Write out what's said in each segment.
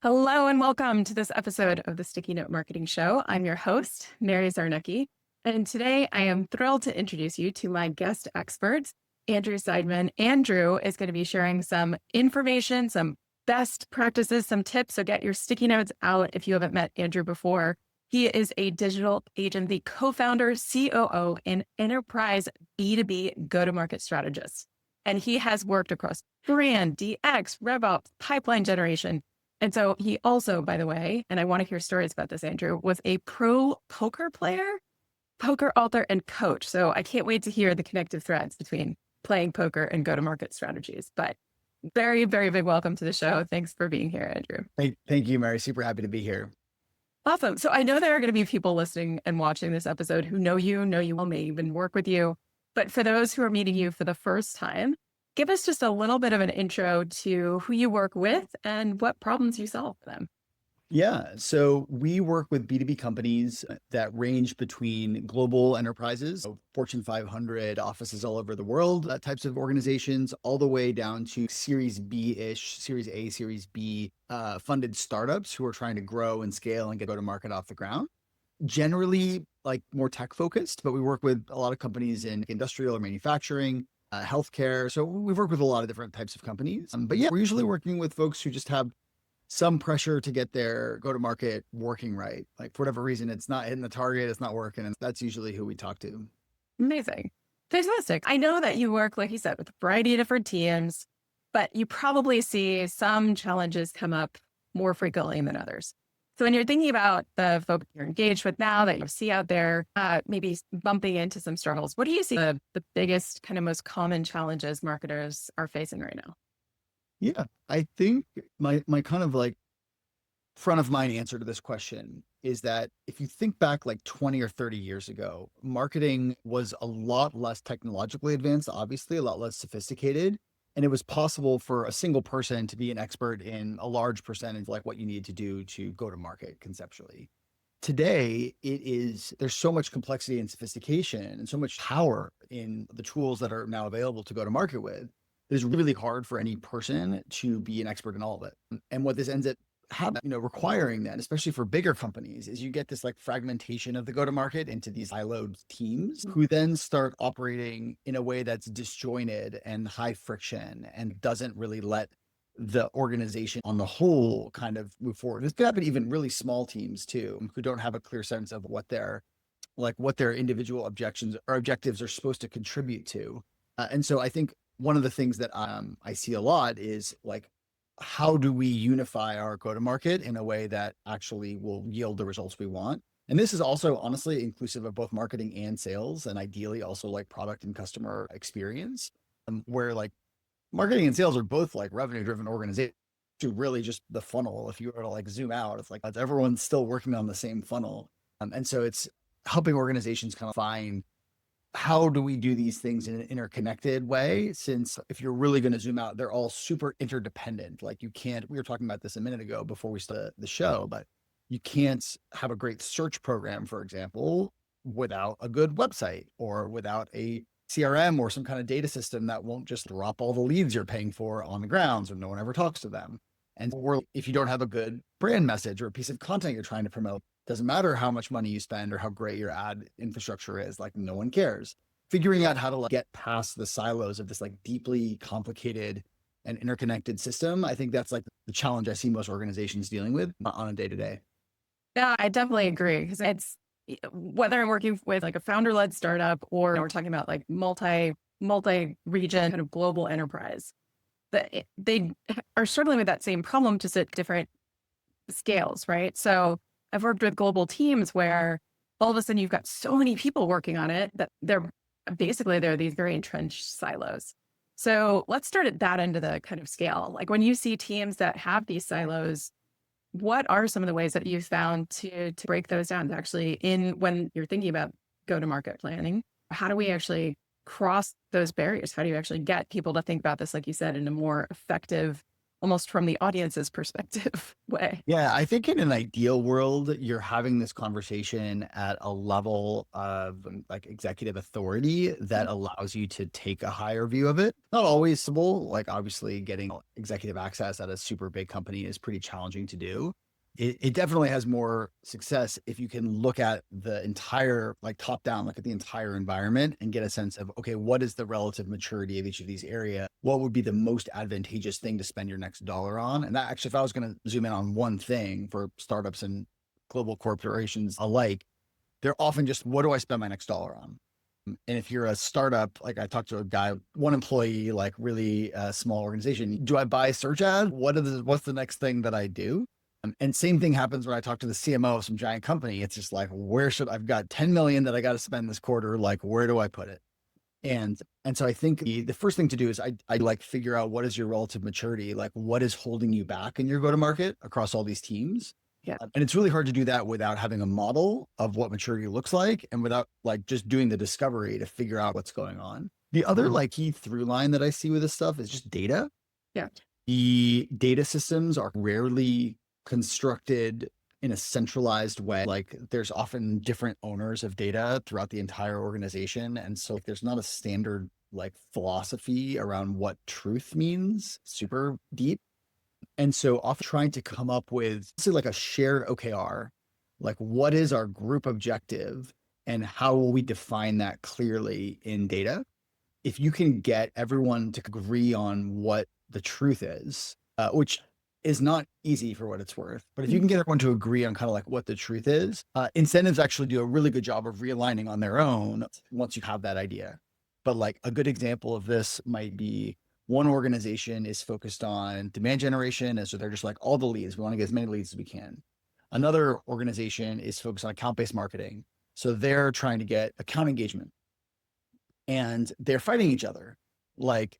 Hello and welcome to this episode of the Sticky Note Marketing Show. I'm your host, Mary Czarnecki, and today I am thrilled to introduce you to my guest expert, Andrew Seidman. Andrew is going to be sharing some information, some best practices, some tips. So get your sticky notes out if you haven't met Andrew before. He is a digital agent, the co-founder, COO, and enterprise B2B go-to-market strategist. And he has worked across brand, DX, RevOps, pipeline generation. And so he also, by the way, and I want to hear stories about this, Andrew, was a pro poker player, poker author, and coach. So I can't wait to hear the connective threads between playing poker and go-to-market strategies. But very, very big welcome to the show. Thanks for being here, Andrew. Thank you, Mary. Super happy to be here. Awesome. So I know there are going to be people listening and watching this episode who know you well, may even work with you. But for those who are meeting you for the first time, give us just a little bit of an intro to who you work with and what problems you solve for them. Yeah. So we work with B2B companies that range between global enterprises, so Fortune 500 offices all over the world, types of organizations, all the way down to Series B-ish, Series A, Series B funded startups who are trying to grow and scale and go to market off the ground. Generally, like more tech focused, but we work with a lot of companies in industrial or manufacturing, healthcare. So we've worked with a lot of different types of companies. But yeah, we're usually working with folks who just have some pressure to get their go-to-market working right. Like for whatever reason, it's not hitting the target, it's not working. And that's usually who we talk to. Amazing. Fantastic. I know that you work, like you said, with a variety of different teams, but you probably see some challenges come up more frequently than others. So when you're thinking about the folks you're engaged with now that you see out there, maybe bumping into some struggles, what do you see the biggest, kind of most common challenges marketers are facing right now? Yeah, I think my kind of like front of mind answer to this question is that if you think back like 20 or 30 years ago, marketing was a lot less technologically advanced, obviously a lot less sophisticated. And it was possible for a single person to be an expert in a large percentage of like what you need to do to go to market conceptually. Today, there's so much complexity and sophistication and so much power in the tools that are now available to go to market with. It's really hard for any person to be an expert in all of it. And what this ends up requiring then, especially for bigger companies, is you get this like fragmentation of the go-to-market into these siloed teams who then start operating in a way that's disjointed and high friction and doesn't really let the organization on the whole kind of move forward. This could happen even really small teams too, who don't have a clear sense of what their individual objectives are supposed to contribute to. And so I think one of the things that I see a lot is like, how do we unify our go-to-market in a way that actually will yield the results we want? And this is also honestly inclusive of both marketing and sales, and ideally also like product and customer experience, where like marketing and sales are both like revenue-driven organizations to really just the funnel. If you were to like zoom out, it's like everyone's still working on the same funnel. And so it's helping organizations kind of find how do we do these things in an interconnected way? Since if you're really going to zoom out, they're all super interdependent. Like we were talking about this a minute ago before we started the show, but you can't have a great search program, for example, without a good website or without a CRM or some kind of data system that won't just drop all the leads you're paying for on the ground so no one ever talks to them. And if you don't have a good brand message or a piece of content you're trying to promote, doesn't matter how much money you spend or how great your ad infrastructure is, like no one cares. Figuring out how to like, get past the silos of this like deeply complicated and interconnected system, I think that's like the challenge I see most organizations dealing with on a day-to-day. Yeah, I definitely agree because it's whether I'm working with like a founder-led startup or we're talking about like multi-region kind of global enterprise, that they are struggling with that same problem just at different scales, right? So I've worked with global teams where all of a sudden you've got so many people working on it that they're these very entrenched silos. So let's start at that end of the kind of scale. Like when you see teams that have these silos, what are some of the ways that you've found to break those down to actually when you're thinking about go-to-market planning? How do we actually cross those barriers? How do you actually get people to think about this, like you said, in a more effective almost from the audience's perspective way. Yeah, I think in an ideal world, you're having this conversation at a level of like executive authority that allows you to take a higher view of it. Not always possible. Like obviously getting executive access at a super big company is pretty challenging to do. It definitely has more success if you can look at the entire, like top down, look at the entire environment and get a sense of, okay, what is the relative maturity of each of these areas? What would be the most advantageous thing to spend your next dollar on? And that actually, if I was going to zoom in on one thing for startups and global corporations alike, they're often just, what do I spend my next dollar on? And if you're a startup, like I talked to a guy, one employee, like really small organization, do I buy search ads? What's the next thing that I do? And same thing happens when I talk to the CMO of some giant company. It's just like, I've got 10 million that I got to spend this quarter. Like, where do I put it? And so I think the first thing to do is I like figure out what is your relative maturity, like what is holding you back in your go-to-market across all these teams. Yeah. And it's really hard to do that without having a model of what maturity looks like and without like just doing the discovery to figure out what's going on. The other like key through line that I see with this stuff is just data. Yeah. The data systems are rarely constructed in a centralized way. Like there's often different owners of data throughout the entire organization. And so there's not a standard like philosophy around what truth means super deep. And so often trying to come up with say like a shared OKR, like what is our group objective and how will we define that clearly in data? If you can get everyone to agree on what the truth is, which is not easy for what it's worth. But if you can get everyone to agree on kind of like what the truth is, incentives actually do a really good job of realigning on their own once you have that idea. But like a good example of this might be one organization is focused on demand generation. And so they're just like all the leads. We want to get as many leads as we can. Another organization is focused on account-based marketing. So they're trying to get account engagement and they're fighting each other. Like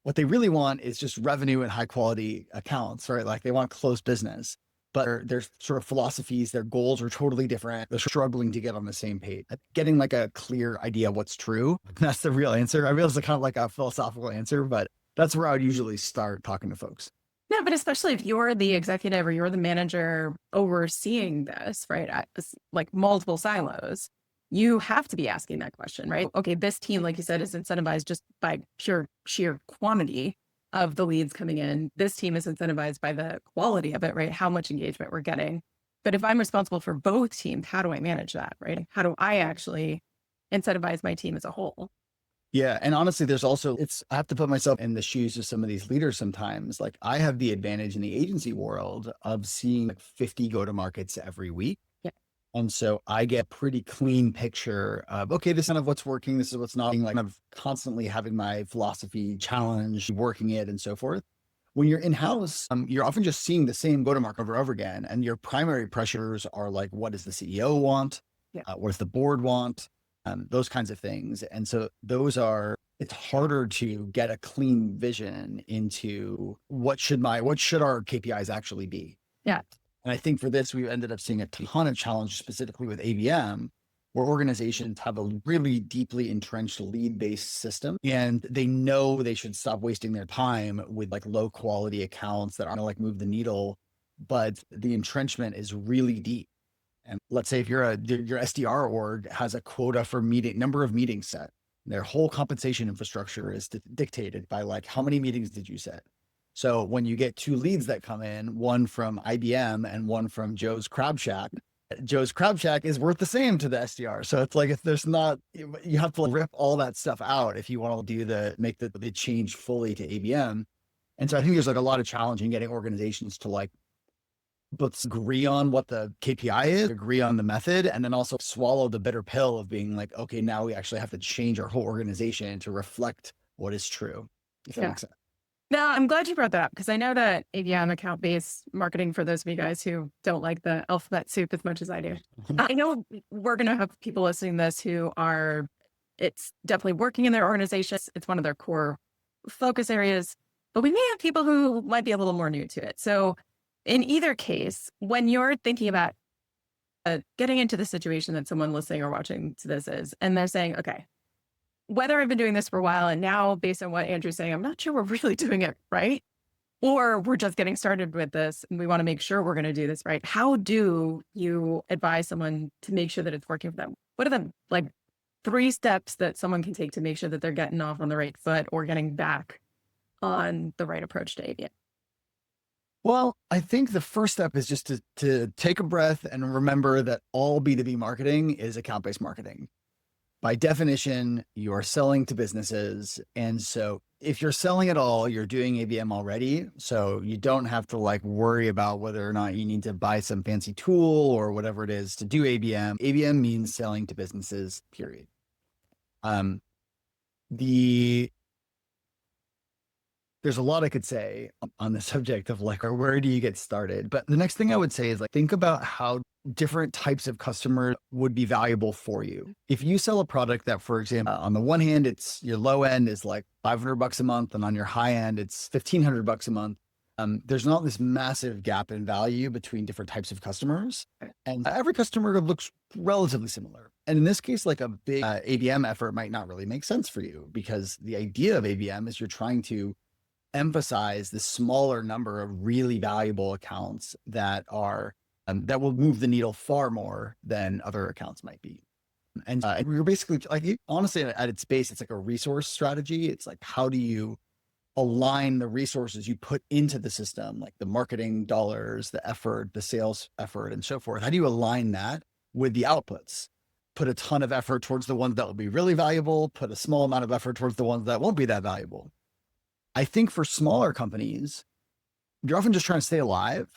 what they really want is just revenue and high quality accounts, right? Like they want closed business, but their sort of philosophies, their goals are totally different. They're struggling to get on the same page. Getting like a clear idea of what's true. That's the real answer. I realize it's kind of like a philosophical answer, but that's where I would usually start talking to folks. Yeah, but especially if you're the executive or you're the manager overseeing this, right? Like multiple silos, you have to be asking that question, right? Okay, this team, like you said, is incentivized just by pure sheer quantity of the leads coming in. This team is incentivized by the quality of it, right? How much engagement we're getting. But if I'm responsible for both teams, how do I manage that, right? How do I actually incentivize my team as a whole? Yeah. And honestly, I have to put myself in the shoes of some of these leaders sometimes. Like I have the advantage in the agency world of seeing like 50 go-to-markets every week. Yeah. And so I get a pretty clean picture of, okay, this is kind of what's working. This is what's not, like I'm constantly having my philosophy challenged, working it and so forth. When you're in-house, you're often just seeing the same go-to-market over and over again. And your primary pressures are like, what does the CEO want? Yeah. What does the board want? Those kinds of things. And so it's harder to get a clean vision into what should our KPIs actually be. Yeah. And I think for this, we've ended up seeing a ton of challenge specifically with ABM, where organizations have a really deeply entrenched lead-based system and they know they should stop wasting their time with like low quality accounts that aren't gonna like move the needle, but the entrenchment is really deep. And let's say if your SDR org has a quota for number of meetings set, their whole compensation infrastructure is dictated by like, how many meetings did you set? So when you get two leads that come in, one from IBM and one from Joe's Crab Shack is worth the same to the SDR. So it's like, if there's not, you have to rip all that stuff out if you want to make the change fully to ABM. And so I think there's like a lot of challenge in getting organizations to like, let's agree on what the KPI is, agree on the method, and then also swallow the bitter pill of being like, okay, now we actually have to change our whole organization to reflect what is true. If that makes sense. No, I'm glad you brought that up because I know that ABM account-based marketing, for those of you guys who don't like the alphabet soup as much as I do, I know we're going to have people listening to this it's definitely working in their organizations. It's one of their core focus areas, but we may have people who might be a little more new to it. So in either case, when you're thinking about getting into the situation that someone listening or watching to this is, and they're saying, okay, whether I've been doing this for a while and now based on what Andrew's saying, I'm not sure we're really doing it right. or we're just getting started with this and we want to make sure we're going to do this right. How do you advise someone to make sure that it's working for them? What are the like 3 steps that someone can take to make sure that they're getting off on the right foot or getting back on the right approach to ABM? Well, I think the first step is just to take a breath and remember that all B2B marketing is account-based marketing. By definition, you are selling to businesses. And so if you're selling at all, you're doing ABM already. So you don't have to like worry about whether or not you need to buy some fancy tool or whatever it is to do ABM. ABM means selling to businesses, period. The There's a lot I could say on the subject of like, or where do you get started? But the next thing I would say is like, think about how different types of customers would be valuable for you. If you sell a product that, for example, on the one hand, it's your low end is like $500 a month, and on your high end, it's $1,500 a month. There's not this massive gap in value between different types of customers, and every customer looks relatively similar. And in this case, like a big ABM effort might not really make sense for you, because the idea of ABM is you're trying to emphasize the smaller number of really valuable accounts that are that will move the needle far more than other accounts might be. And we're basically like, honestly, at its base, it's like a resource strategy. It's like, how do you align the resources you put into the system, like the marketing dollars, the effort, the sales effort, and so forth? How do you align that with the outputs? Put a ton of effort towards the ones that will be really valuable, put a small amount of effort towards the ones that won't be that valuable. I think for smaller companies, you're often just trying to stay alive,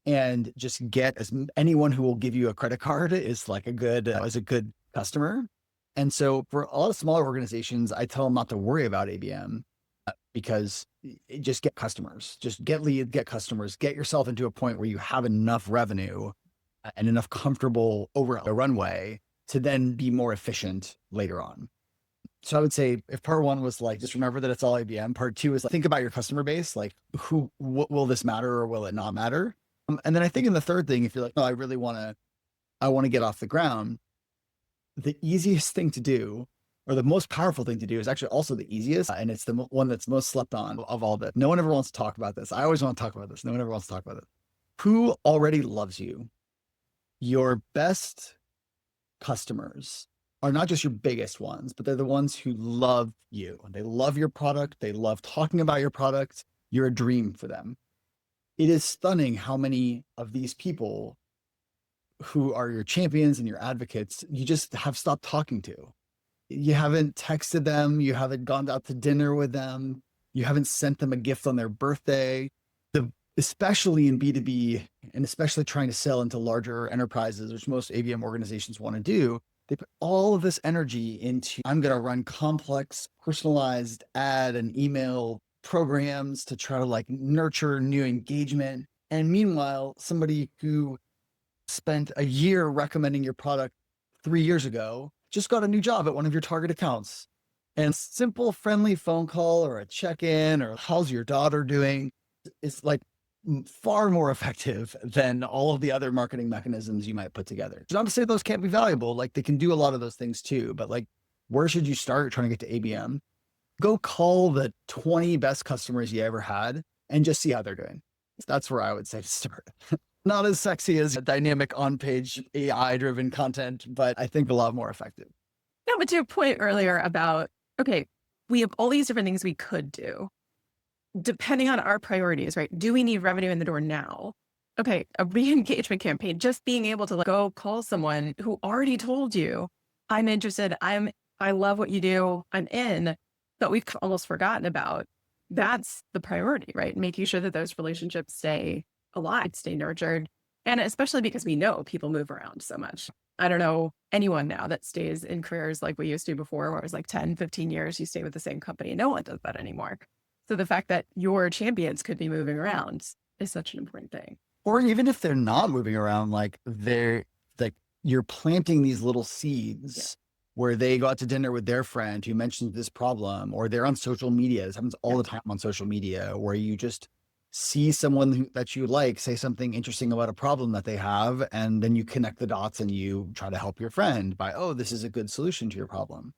and just get anyone who will give you a credit card is like a good customer. And so for a lot of smaller organizations, I tell them not to worry about ABM because just get customers, just get leads, get customers, get yourself into a point where you have enough revenue and enough comfortable over a runway to then be more efficient later on. So I would say if part one was like, just remember that it's all ABM. Part two is like, think about your customer base. Like what will this matter or will it not matter? And then I think in the third thing, if you're like, oh, I want to get off the ground, the easiest thing to do, or the most powerful thing to do, is actually also the easiest. And it's the one that's most slept on of all that. No one ever wants to talk about this. I always want to talk about this. No one ever wants to talk about it. Who already loves you? Your best customers are not just your biggest ones, but they're the ones who love you. They love your product. They love talking about your product. You're a dream for them. It is stunning how many of these people who are your champions and your advocates, you just have stopped talking to. You haven't texted them. You haven't gone out to dinner with them. You haven't sent them a gift on their birthday. Especially in B2B, and especially trying to sell into larger enterprises, which most ABM organizations want to do, they put all of this energy into, I'm going to run complex, personalized ad and email programs to try to like nurture new engagement. And meanwhile, somebody who spent a year recommending your product 3 years ago just got a new job at one of your target accounts. And simple, friendly phone call or a check-in or how's your daughter doing is like far more effective than all of the other marketing mechanisms you might put together. It's not to say those can't be valuable. Like they can do a lot of those things too, but like, where should you start trying to get to ABM? Go call the 20 best customers you ever had and just see how they're doing. That's where I would say to start. Not as sexy as dynamic on-page AI-driven content, but I think a lot more effective. No, but to your point earlier about, okay, we have all these different things we could do depending on our priorities, right? Do we need revenue in the door now? Okay, a re-engagement campaign, just being able to go call someone who already told you, I'm interested, I love what you do, I'm in, that we've almost forgotten about. That's the priority, right? Making sure that those relationships stay alive, stay nurtured. And especially because we know people move around so much. I don't know anyone now that stays in careers like we used to before, where it was like 10, 15 years, you stay with the same company. No one does that anymore. So the fact that your champions could be moving around is such an important thing. Or even if they're not moving around, like you're planting these little seeds where they go out to dinner with their friend who mentions this problem, or they're on social media. This happens all the time on social media, where you just see someone that you like say something interesting about a problem that they have, and then you connect the dots and you try to help your friend by, oh, this is a good solution to your problem.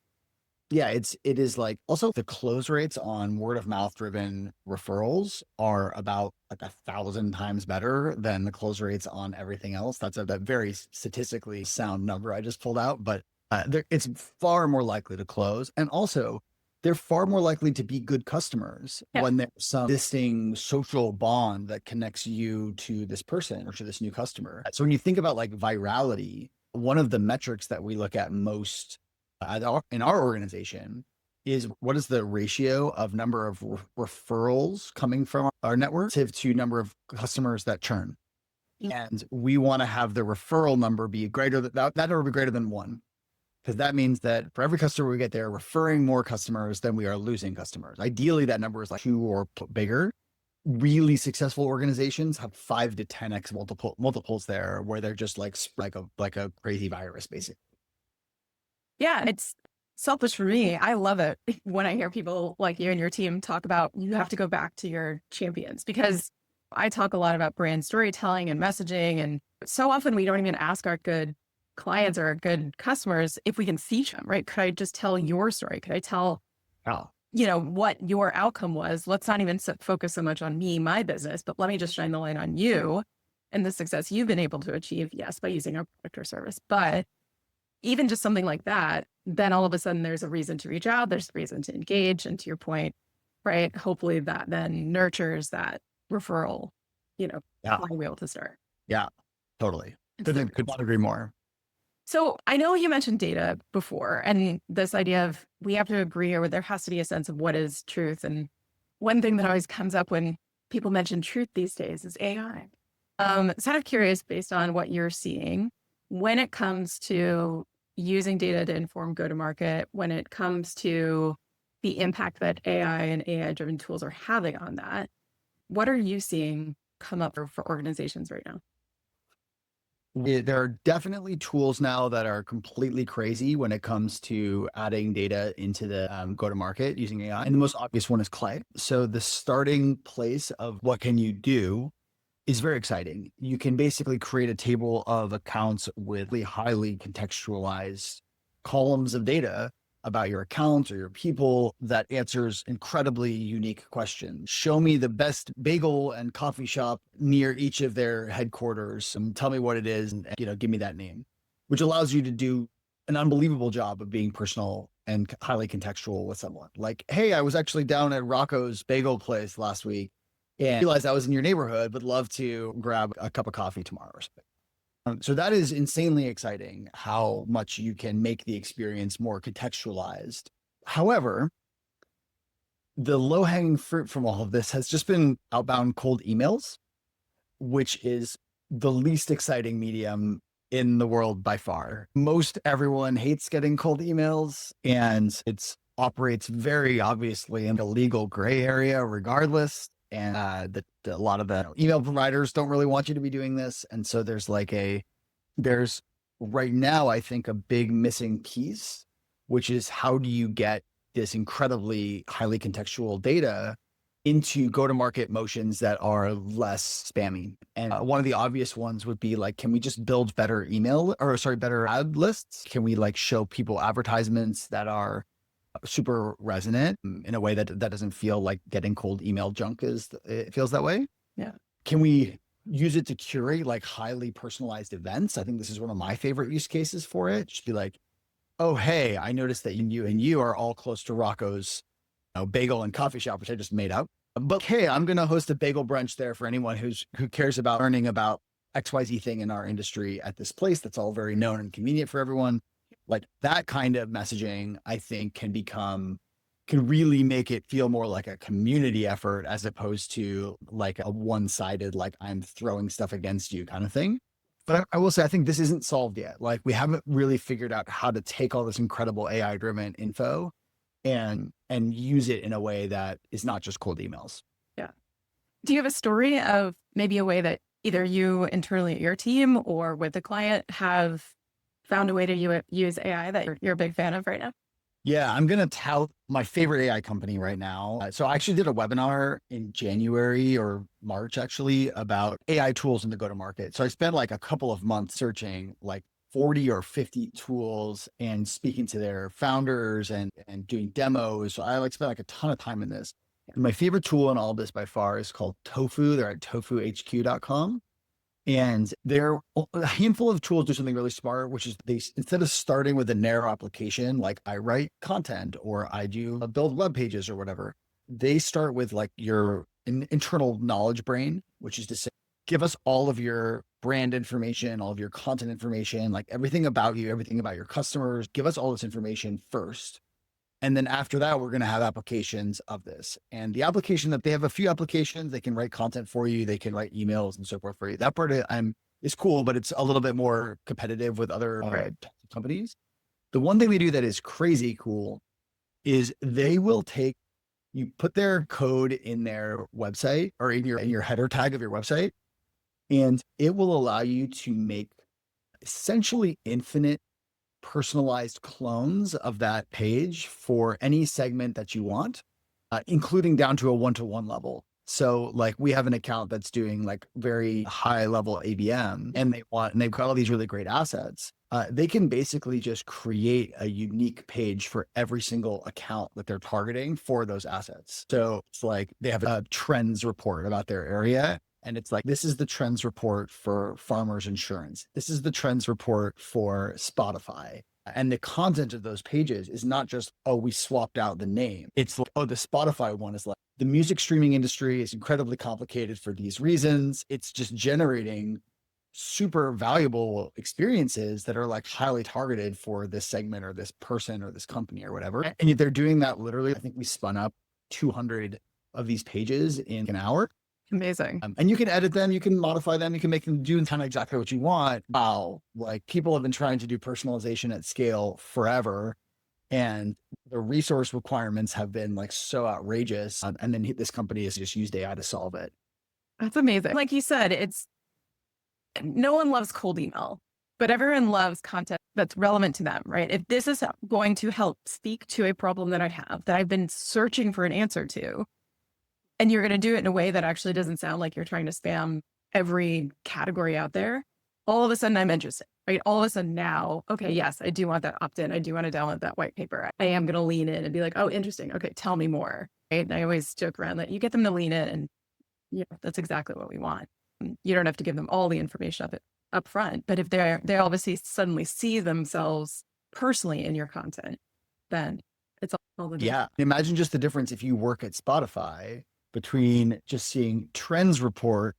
Yeah, it is like also the close rates on word of mouth driven referrals are about like 1,000 times better than the close rates on everything else. That's that very statistically sound number I just pulled out, but it's far more likely to close. And also, they're far more likely to be good customers Yeah. when there's some existing social bond that connects you to this person or to this new customer. So when you think about like virality, one of the metrics that we look at most in our organization is what is the ratio of number of referrals coming from our network to number of customers that churn. And we want to have the referral number be greater than that number be greater than one. Because that means that for every customer we get, they're referring more customers than we are losing customers. Ideally, that number is like 2 or bigger. Really successful organizations have 5 to 10x multiples there, where they're just like a crazy virus, basically. Yeah, it's selfish for me. I love it when I hear people like you and your team talk about you have to go back to your champions, because I talk a lot about brand storytelling and messaging. And so often we don't even ask our good clients or our good customers if we can feature them, right? Could I just tell your story? Could I tell, Oh, what your outcome was? Let's not even focus so much on me, my business, but let me just shine the light on you and the success you've been able to achieve. Yes, by using our product or service, but even just something like that, then all of a sudden there's a reason to reach out. There's a reason to engage. And to your point, right? Hopefully that then nurtures that referral, yeah, flywheel to start. yeah, totally. So Could not agree more. So I know you mentioned data before, and this idea of we have to agree, or there has to be a sense of what is truth. And one thing that always comes up when people mention truth these days is AI. So I'm curious, based on what you're seeing, when it comes to using data to inform go-to-market, when it comes to the impact that AI and AI-driven tools are having on that, what are you seeing come up for organizations right now? There are definitely tools now that are completely crazy when it comes to adding data into the go-to-market using AI. And the most obvious one is Clay. So the starting place of what can you do is very exciting. You can basically create a table of accounts with highly contextualized columns of data about your accounts or your people that answers incredibly unique questions. Show me the best bagel and coffee shop near each of their headquarters and tell me what it is and give me that name, which allows you to do an unbelievable job of being personal and highly contextual with someone. Like, hey, I was actually down at Rocco's bagel place last week and realized I was in your neighborhood, but love to grab a cup of coffee tomorrow or something. So that is insanely exciting, how much you can make the experience more contextualized. However, the low-hanging fruit from all of this has just been outbound cold emails, which is the least exciting medium in the world by far. Most everyone hates getting cold emails, and it operates very obviously in a legal gray area regardless. And a lot of the email providers don't really want you to be doing this. And so there's right now, I think, a big missing piece, which is how do you get this incredibly highly contextual data into go-to-market motions that are less spammy. And one of the obvious ones would be like, can we just build better better ad lists? Can we show people advertisements that are super resonant in a way that doesn't feel like getting cold email junk it feels that way? Yeah. Can we use it to curate highly personalized events? I think this is one of my favorite use cases for it. Just be like, oh, hey, I noticed that you are all close to Rocco's bagel and coffee shop, which I just made up. But hey, I'm going to host a bagel brunch there for anyone who cares about learning about XYZ thing in our industry at this place that's all very known and convenient for everyone. Like that kind of messaging, I think can really make it feel more like a community effort as opposed to like a one-sided, like I'm throwing stuff against you kind of thing. But I will say, I think this isn't solved yet. Like we haven't really figured out how to take all this incredible AI-driven info and use it in a way that is not just cold emails. Yeah. Do you have a story of maybe a way that either you internally at your team or with the client have found a way to use AI that you're a big fan of right now? Yeah, I'm going to tout my favorite AI company right now. So I actually did a webinar in January or March actually about AI tools in the go-to-market. So I spent a couple of months searching 40 or 50 tools and speaking to their founders and doing demos. So I like spend like a ton of time in this. And my favorite tool in all of this by far is called Tofu. They're at tofuhq.com. And there a handful of tools do something really smart, which is they, instead of starting with a narrow application, like I write content or I do build web pages or whatever, they start with like your internal knowledge brain, which is to say, give us all of your brand information, all of your content information, like everything about you, everything about your customers, give us all this information first. And then after that, we're going to have applications of this. And the application that they have a few applications, they can write content for you. They can write emails and so forth for you. That part is cool, but it's a little bit more competitive with other companies. The one thing they do that is crazy cool is they will take, you put their code in their website or in your header tag of your website, and it will allow you to make essentially infinite personalized clones of that page for any segment that you want, including down to a one-to-one level. So like we have an account that's doing like very high level ABM and they've got all these really great assets. They can basically just create a unique page for every single account that they're targeting for those assets. So it's like they have a trends report about their area. And it's like, this is the trends report for Farmers Insurance. This is the trends report for Spotify. And the content of those pages is not just, oh, we swapped out the name. It's like, oh, the Spotify one is like, the music streaming industry is incredibly complicated for these reasons. It's just generating super valuable experiences that are like highly targeted for this segment or this person or this company or whatever. And they're doing that literally. I think we spun up 200 of these pages in an hour. Amazing. And you can edit them, you can modify them, you can make them do kind of exactly what you want. Wow. Like people have been trying to do personalization at scale forever. And the resource requirements have been like so outrageous. And then this company has just used AI to solve it. That's amazing. Like you said, no one loves cold email, but everyone loves content that's relevant to them, right? If this is going to help speak to a problem that I have, that I've been searching for an answer to, and you're going to do it in a way that actually doesn't sound like you're trying to spam every category out there, all of a sudden I'm interested, right? All of a sudden now, okay, yes, I do want that opt-in. I do want to download that white paper. I am going to lean in and be like, oh, interesting. Okay, tell me more, right? And I always joke around that you get them to lean in and that's exactly what we want. You don't have to give them all the information up front, but if they obviously suddenly see themselves personally in your content, then it's all the difference. Yeah. Imagine just the difference if you work at Spotify between just seeing trends report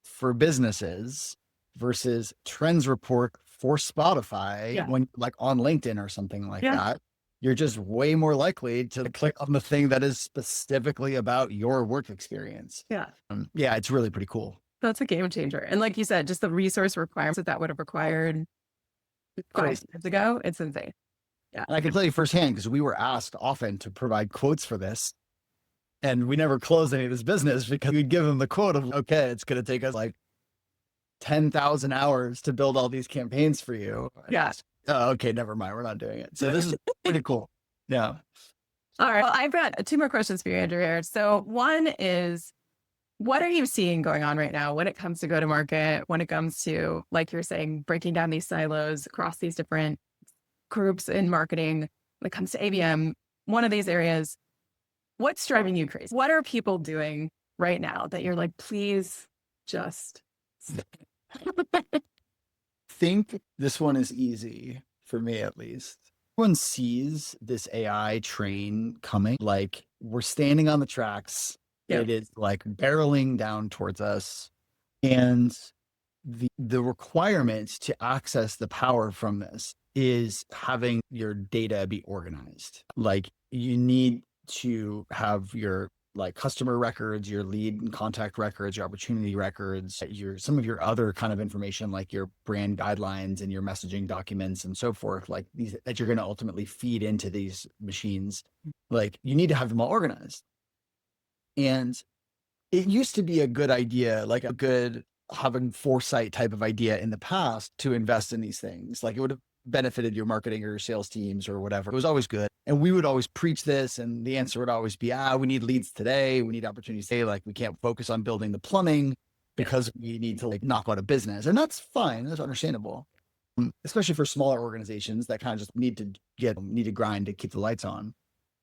for businesses versus trends report for Spotify when like on LinkedIn or something like that. You're just way more likely to click on the thing that is specifically about your work experience. Yeah. Yeah, it's really pretty cool. That's a game changer. And like you said, just the resource requirements that would have required 5 years ago, it's insane. Yeah. And I can tell you firsthand, because we were asked often to provide quotes for this. And we never closed any of this business because we'd give them the quote of, okay, it's going to take us like 10,000 hours to build all these campaigns for you. Yeah. Oh, okay, never mind. We're not doing it. So this is pretty cool. Yeah. All right. Well, I've got 2 more questions for you, Andrew, here. So one is, what are you seeing going on right now when it comes to go-to-market, when it comes to, like you're saying, breaking down these silos across these different groups in marketing, when it comes to ABM, one of these areas, what's driving you crazy? What are people doing right now that you're like, please just think this one is easy for me, at least. Everyone sees this AI train coming, like we're standing on the tracks. It is like barreling down towards us. And the requirement to access the power from this is having your data be organized. Like you need to have your like customer records, your lead and contact records, your opportunity records, some of your other kind of information, like your brand guidelines and your messaging documents and so forth, like these that you're going to ultimately feed into these machines. Like you need to have them all organized. And it used to be a good idea, like a good having foresight type of idea in the past to invest in these things. Like it would have benefited your marketing or your sales teams or whatever. It was always good. And we would always preach this. And the answer would always be, we need leads today. We need opportunities today. Like we can't focus on building the plumbing because we need to like knock out a business. And that's fine. That's understandable. especially for smaller organizations that kind of just need to grind to keep the lights on.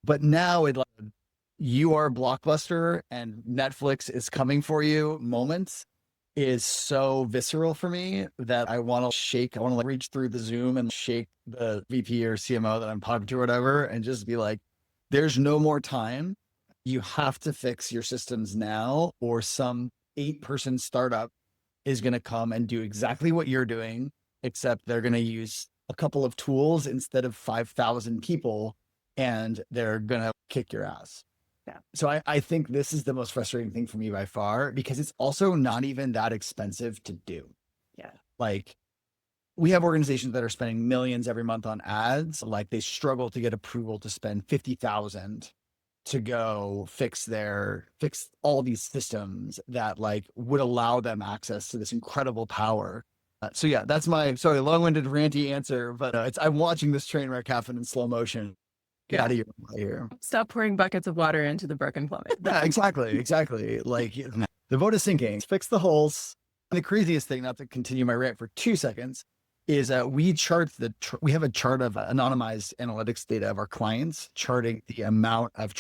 But now you are Blockbuster and Netflix is coming for you moments is so visceral for me that I want to shake. I want to reach through the Zoom and shake the VP or CMO that I'm talking to or whatever, and just be like, there's no more time. You have to fix your systems now, or some 8-person startup is going to come and do exactly what you're doing, except they're going to use a couple of tools instead of 5,000 people, and they're going to kick your ass. Yeah. So I think this is the most frustrating thing for me by far, because it's also not even that expensive to do. Yeah. Like, we have organizations that are spending millions every month on ads. Like, they struggle to get approval to spend 50,000 to go fix all these systems that would allow them access to this incredible power. So yeah, that's my long-winded ranty answer, but I'm watching this train wreck happen in slow motion. Get out of here. Stop pouring buckets of water into the broken plumbing. Yeah, exactly. Like, the boat is sinking. Fix the holes. And the craziest thing, not to continue my rant for 2 seconds, is we have a chart of anonymized analytics data of our clients, charting the amount of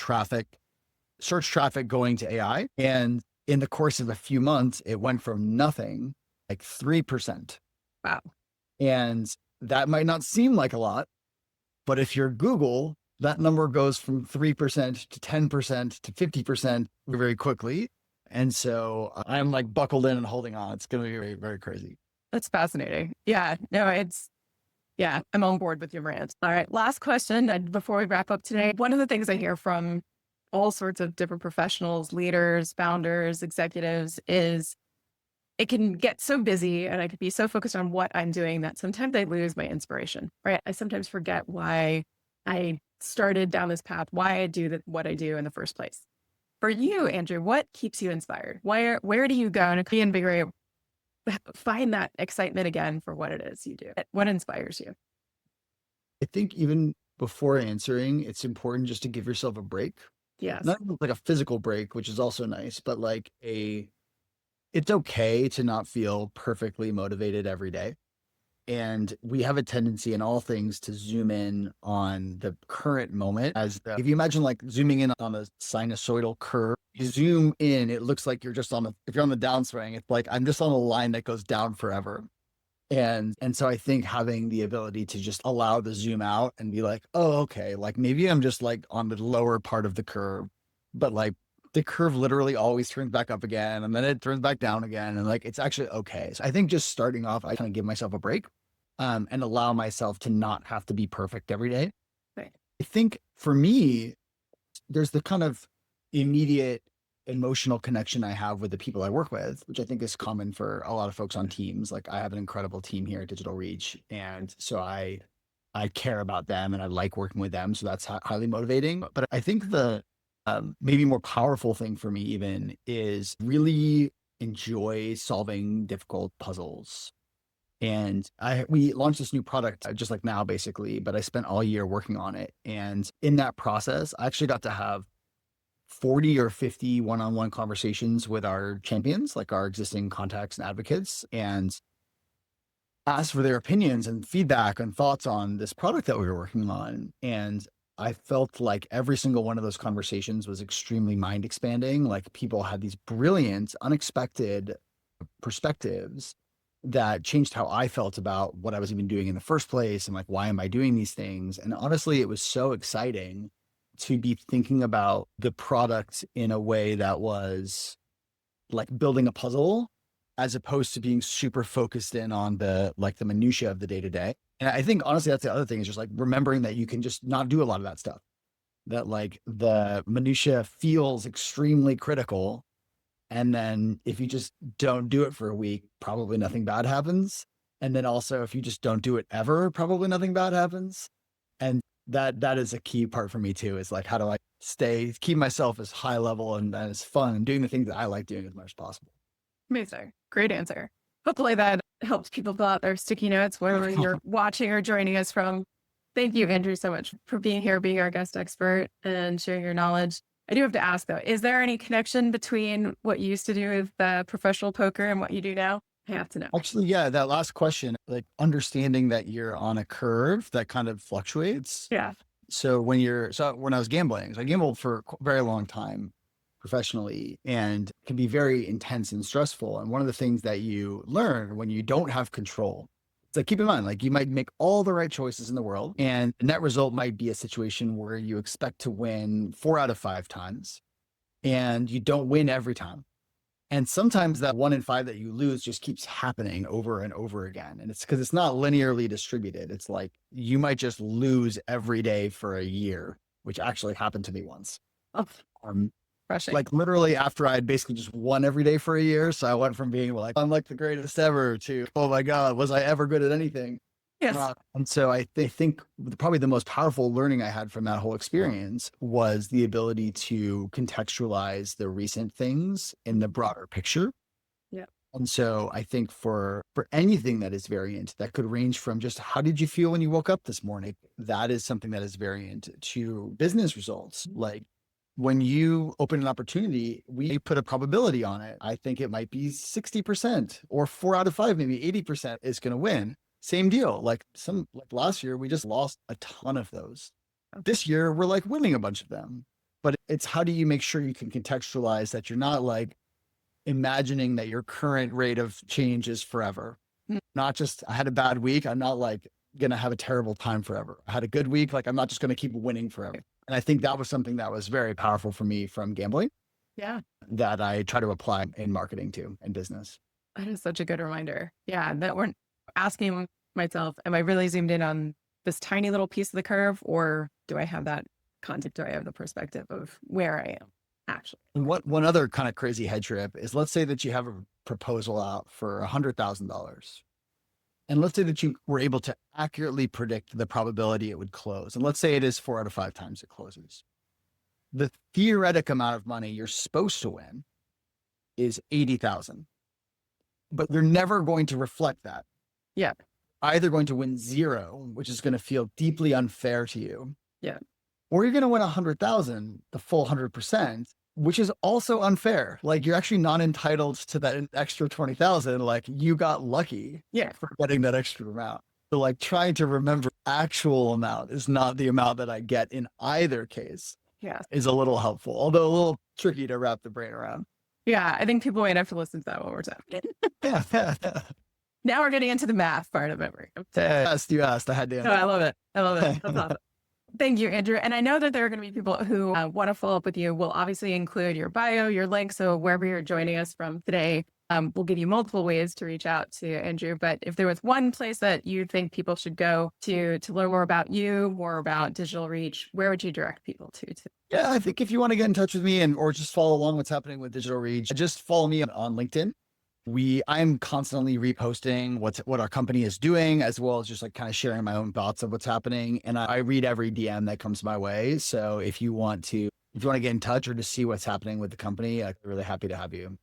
search traffic going to AI. And in the course of a few months, it went from nothing, 3%. Wow. And that might not seem like a lot, but if you're Google, that number goes from 3% to 10% to 50% very quickly. And so I'm buckled in and holding on. It's going to be very, very crazy. That's fascinating. Yeah, no, I'm on board with your rant. All right. Last question before we wrap up today. One of the things I hear from all sorts of different professionals, leaders, founders, executives is it can get so busy and I could be so focused on what I'm doing that sometimes I lose my inspiration, right? I sometimes forget why I started down this path, why I do what I do in the first place. For you, Andrew, what keeps you inspired? Where do you go and reinvigorate, find that excitement again for what it is you do? What inspires you? I think even before answering, it's important just to give yourself a break. Yes. Not a physical break, which is also nice, but it's okay to not feel perfectly motivated every day. And we have a tendency in all things to zoom in on the current moment. If you imagine zooming in on a sinusoidal curve, you zoom in, it looks like you're just if you're on the downswing, it's like, I'm just on a line that goes down forever. And so I think having the ability to just allow the zoom out and be like, oh, okay, maybe I'm just on the lower part of the curve, but the curve literally always turns back up again, and then it turns back down again. And it's actually okay. So I think just starting off, I kind of give myself a break, and allow myself to not have to be perfect every day. Right. I think for me, there's the kind of immediate emotional connection I have with the people I work with, which I think is common for a lot of folks on teams. I have an incredible team here at Digital Reach. And so I care about them and I like working with them. So that's highly motivating. But I think the maybe more powerful thing for me even is really enjoy solving difficult puzzles. And we launched this new product just now, basically, but I spent all year working on it. And in that process, I actually got to have 40 or 50 one-on-one conversations with our champions, our existing contacts and advocates, and ask for their opinions and feedback and thoughts on this product that we were working on. And I felt like every single one of those conversations was extremely mind expanding. People had these brilliant, unexpected perspectives that changed how I felt about what I was even doing in the first place. And why am I doing these things? And honestly, it was so exciting to be thinking about the product in a way that was building a puzzle, as opposed to being super focused in on the minutia of the day to day. And I think honestly, that's the other thing, is just remembering that you can just not do a lot of that stuff, that the minutia feels extremely critical. And then if you just don't do it for a week, probably nothing bad happens. And then also, if you just don't do it ever, probably nothing bad happens. And that is a key part for me too, is how do I keep myself as high level and as fun and doing the things that I like doing as much as possible. Amazing. Great answer. Hopefully that helps people fill out their sticky notes wherever you're watching or joining us from. Thank you, Andrew, so much for being here, being our guest expert and sharing your knowledge. I do have to ask though, is there any connection between what you used to do with professional poker and what you do now? I have to know. Actually, yeah, that last question, like understanding that you're on a curve that kind of fluctuates. Yeah. So when I was gambling, so I gambled for a very long time professionally and it can be very intense and stressful. And one of the things that you learn when you don't have control, it's like, keep in mind, like you might make all the right choices in the world and the net result might be a situation where you expect to win 4 out of 5 times and you don't win every time. And sometimes that 1 in 5 that you lose just keeps happening over and over again. And it's because it's not linearly distributed. It's like you might just lose every day for a year, which actually happened to me once. Oh, Um, crushing. like literally after I had basically just won every day for a year. So I went from being like, I'm like the greatest ever to, oh my God, was I ever good at anything? Yes. And so I think probably the most powerful learning I had from that whole experience was the ability to contextualize the recent things in the broader picture. Yeah. And so I think for anything that is variant, that could range from just how did you feel when you woke up this morning? That is something that is variant to business results. Like when you open an opportunity, we put a probability on it. I think it might be 60% or 4 out of 5, maybe 80% is going to win. Same deal. Like last year, we just lost a ton of those. This year, we're like winning a bunch of them. But it's how do you make sure you can contextualize that you're not like imagining that your current rate of change is forever. Not just, I had a bad week. I'm not like going to have a terrible time forever. I had a good week. Like I'm not just going to keep winning forever. And I think that was something that was very powerful for me from gambling. Yeah. That I try to apply in marketing too and business. That is such a good reminder. Yeah. That we're asking myself, am I really zoomed in on this tiny little piece of the curve, or do I have that context? Do I have the perspective of where I am actually? And one other kind of crazy head trip is, let's say that you have a proposal out for $100,000. And let's say that you were able to accurately predict the probability it would close. And let's say it is 4 out of 5 times it closes. The theoretic amount of money you're supposed to win is 80,000. But you're never going to reflect that. Yeah. Either going to win 0, which is going to feel deeply unfair to you. Yeah. Or you're going to win 100,000, the full 100%, which is also unfair. Like you're actually not entitled to that extra 20,000. Like you got lucky for getting that extra amount. So like trying to remember actual amount is not the amount that I get in either case. Yeah. Is a little helpful, although a little tricky to wrap the brain around. Yeah. I think people might have to listen to that one more time. Yeah. Now we're getting into the math part of it. You asked. I had to answer. No, I love it. That's awesome. Thank you, Andrew. And I know that there are going to be people who want to follow up with you. We'll obviously include your bio, your link. So wherever you're joining us from today, we'll give you multiple ways to reach out to Andrew. But if there was one place that you think people should go to learn more about you, more about digital reach, where would you direct people to? Yeah, I think if you want to get in touch with me or just follow along what's happening with digital reach, just follow me on LinkedIn. I'm constantly reposting what our company is doing, as well as just like kind of sharing my own thoughts of what's happening. And I read every DM that comes my way. So if you want to get in touch or to see what's happening with the company, I'm really happy to have you.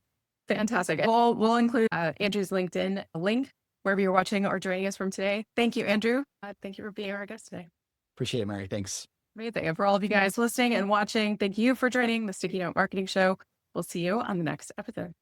Fantastic. We'll include Andrew's LinkedIn link wherever you're watching or joining us from today. Thank you, Andrew. Thank you for being our guest today. Appreciate it, Mary. Thanks. Amazing. And for all of you guys listening and watching, thank you for joining the Sticky Note Marketing Show. We'll see you on the next episode.